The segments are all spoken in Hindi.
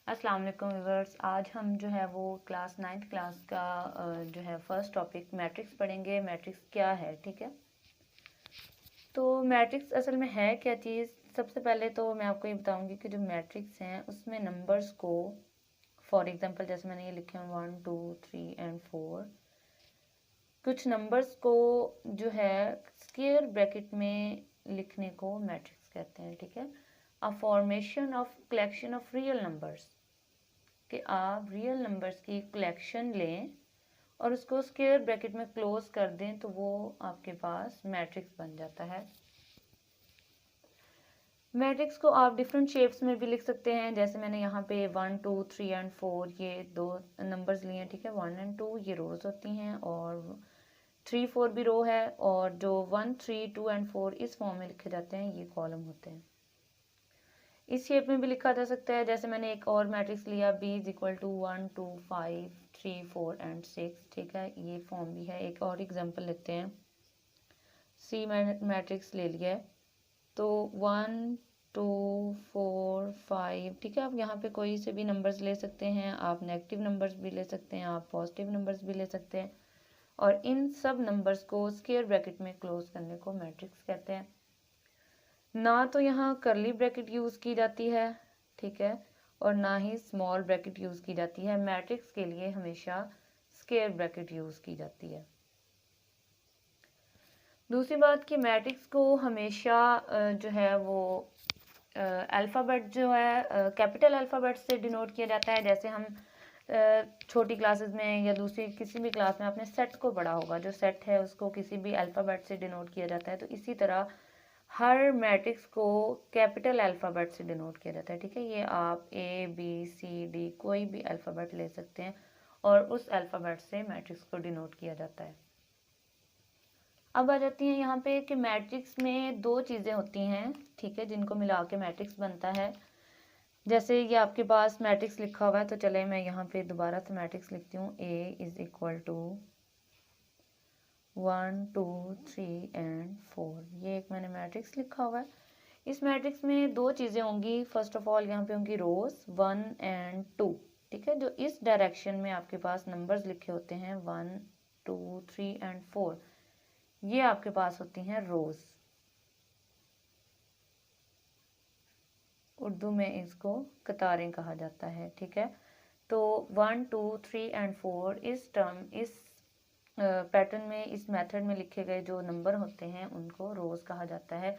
अस्सलाम वालेकुम व्यूअर्स। आज हम जो है वो क्लास 9th क्लास का जो है फर्स्ट टॉपिक मैट्रिक्स पढ़ेंगे। मैट्रिक्स क्या है, ठीक है। तो मैट्रिक्स असल में है क्या चीज़। सबसे पहले तो मैं आपको ये बताऊंगी कि जो मैट्रिक्स हैं उसमें नंबर्स को, फॉर एग्जांपल जैसे मैंने ये लिखे हैं 1 2 3 एंड 4, कुछ नंबर्स को जो है स्क्वायर ब्रैकेट में लिखने को मैट्रिक्स कहते हैं, ठीक है। A formation of collection of real numbers, कि आप रियल नंबर्स की कलेक्शन लें और उसको स्क्वायर ब्रैकेट में क्लोज कर दें तो वो आपके पास मैट्रिक्स बन जाता है। मैट्रिक्स को आप डिफरेंट शेप्स में भी लिख सकते हैं। जैसे मैंने यहाँ पे 1 2 3 एंड 4 ये दो नंबर्स लिए हैं, ठीक है। 1 एंड 2 ये रोज होती हैं और 3 4 भी रो है, और जो 1 3 2 एंड 4 इस फॉर्म में लिखे जाते हैं ये कॉलम होते हैं। इस शेप में भी लिखा जा सकता है। जैसे मैंने एक और मैट्रिक्स लिया B is equal to 1 2 5 3 4 and 6, ठीक है। ये फॉर्म भी है। एक और एग्जांपल लेते हैं। C मैट्रिक्स ले लिया है तो 1 2 4 5, ठीक है। आप यहाँ पे कोई से भी नंबर्स ले सकते हैं, आप नेगेटिव नंबर्स भी ले सकते हैं, आप पॉजिटिव नंबर्स भी ले सकते हैं, और इन सब नंबर्स को स्क्वायर ब्रैकेट में क्लोज करने को मैट्रिक्स कहते हैं। ना तो यहाँ करली ब्रैकेट यूज़ की जाती है, ठीक है, और ना ही स्मॉल ब्रैकेट यूज़ की जाती है। मैट्रिक्स के लिए हमेशा स्क्वायर ब्रैकेट यूज़ की जाती है। दूसरी बात कि मैट्रिक्स को हमेशा जो है वो अल्फ़ाबेट जो है कैपिटल अल्फ़ाबेट से डिनोट किया जाता है। जैसे हम छोटी क्लासेस में या दूसरी किसी भी क्लास में आपने सेट को पढ़ा होगा, जो सेट है उसको किसी भी अल्फ़ाबेट से डिनोट किया जाता है। तो इसी तरह हर मैट्रिक्स को कैपिटल अल्फ़ाबेट से डिनोट किया जाता है, ठीक है। ये आप ABCD कोई भी अल्फ़ाबेट ले सकते हैं और उस अल्फ़ाबेट से मैट्रिक्स को डिनोट किया जाता है। अब आ जाती हैं यहाँ पे कि मैट्रिक्स में दो चीज़ें होती हैं, ठीक है, जिनको मिला के मैट्रिक्स बनता है। जैसे ये आपके पास मैट्रिक्स लिखा हुआ है तो चले मैं यहाँ पे दोबारा से मैट्रिक्स लिखती हूँ। A is equal to 1 2 3 and 4, ये एक मैंने मैट्रिक्स लिखा हुआ है। इस मैट्रिक्स में दो चीज़ें होंगी। फर्स्ट ऑफ ऑल यहाँ पे होंगी रोज 1 एंड 2, ठीक है। जो इस डायरेक्शन में आपके पास नंबर्स लिखे होते हैं 1 2 3 एंड 4, ये आपके पास होती हैं रोज। उर्दू में इसको कतारें कहा जाता है, ठीक है। तो 1 2 3 एंड 4 इस पैटर्न में, इस मेथड में लिखे गए जो नंबर होते हैं उनको रोज कहा जाता है।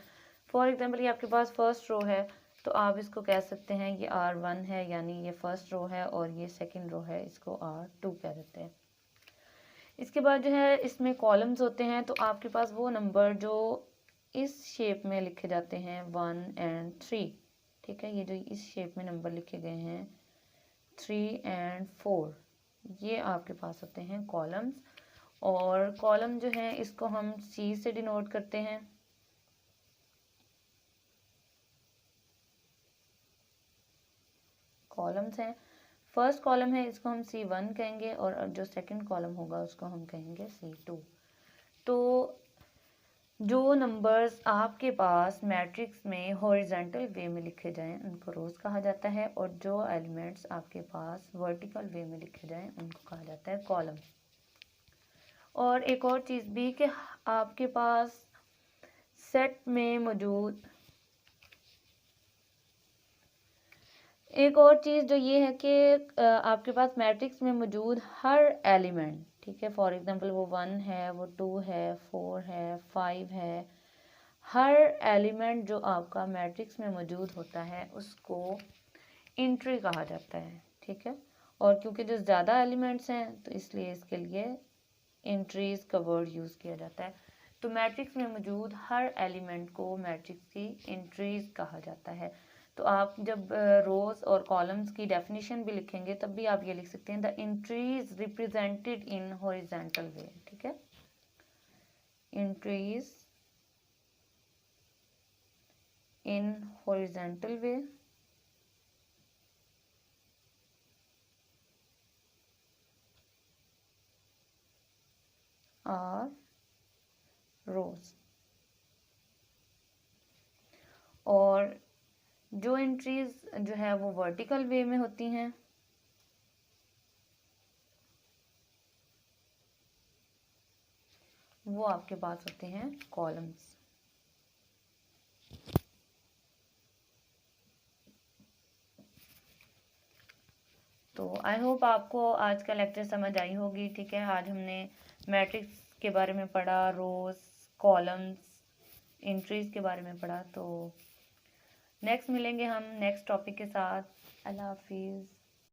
फॉर एग्जांपल ये आपके पास फर्स्ट रो है तो आप इसको कह सकते हैं ये R1 है, यानी ये फर्स्ट रो है, और ये सेकंड रो है, इसको R2 कह देते हैं। इसके बाद जो है इसमें कॉलम्स होते हैं, तो आपके पास वो नंबर जो इस शेप में लिखे जाते हैं 1 एंड 3, ठीक है। ये जो इस शेप में नंबर लिखे गए हैं 3 एंड 4, ये आपके पास होते हैं कॉलम्स। और कॉलम जो है इसको हम C से डिनोट करते हैं। कॉलम्स हैं, फर्स्ट कॉलम है इसको हम C1 कहेंगे, और जो सेकंड कॉलम होगा उसको हम कहेंगे C2। तो जो नंबर्स आपके पास मैट्रिक्स में हॉरिजॉन्टल वे में लिखे जाएं उनको रोज कहा जाता है, और जो एलिमेंट्स आपके पास वर्टिकल वे में लिखे जाएं उनको कहा जाता है कॉलम। और एक और चीज़ भी कि आपके पास सेट में मौजूद एक और चीज़ जो ये है कि आपके पास मैट्रिक्स में मौजूद हर एलिमेंट, ठीक है, फॉर एग्जांपल वो 1 है, वो 2 है, 4 है, 5 है, हर एलिमेंट जो आपका मैट्रिक्स में मौजूद होता है उसको एंट्री कहा जाता है, ठीक है। और क्योंकि जो ज़्यादा एलिमेंट्स हैं तो इसलिए इसके लिए एंट्रीज का वर्ड यूज़ किया जाता है। तो मैट्रिक्स में मौजूद हर एलिमेंट को मैट्रिक्स की एंट्रीज कहा जाता है। तो आप जब रोज और कॉलम्स की डेफिनेशन भी लिखेंगे तब भी आप ये लिख सकते हैं the entries represented in horizontal way, ठीक है। Entries in horizontal way are rows. और जो एंट्रीज जो है वो वर्टिकल वे में होती हैं, वो आपके पास होते हैं कॉलम्स। तो आई होप आपको आज का लेक्चर समझ आई होगी। ठीक है, आज हमने मैट्रिक्स के बारे में पढ़ा, रोज, कॉलम्स, एंट्रीज के बारे में पढ़ा। तो नेक्स्ट मिलेंगे हम नेक्स्ट टॉपिक के साथ। अल्लाह हाफिज़।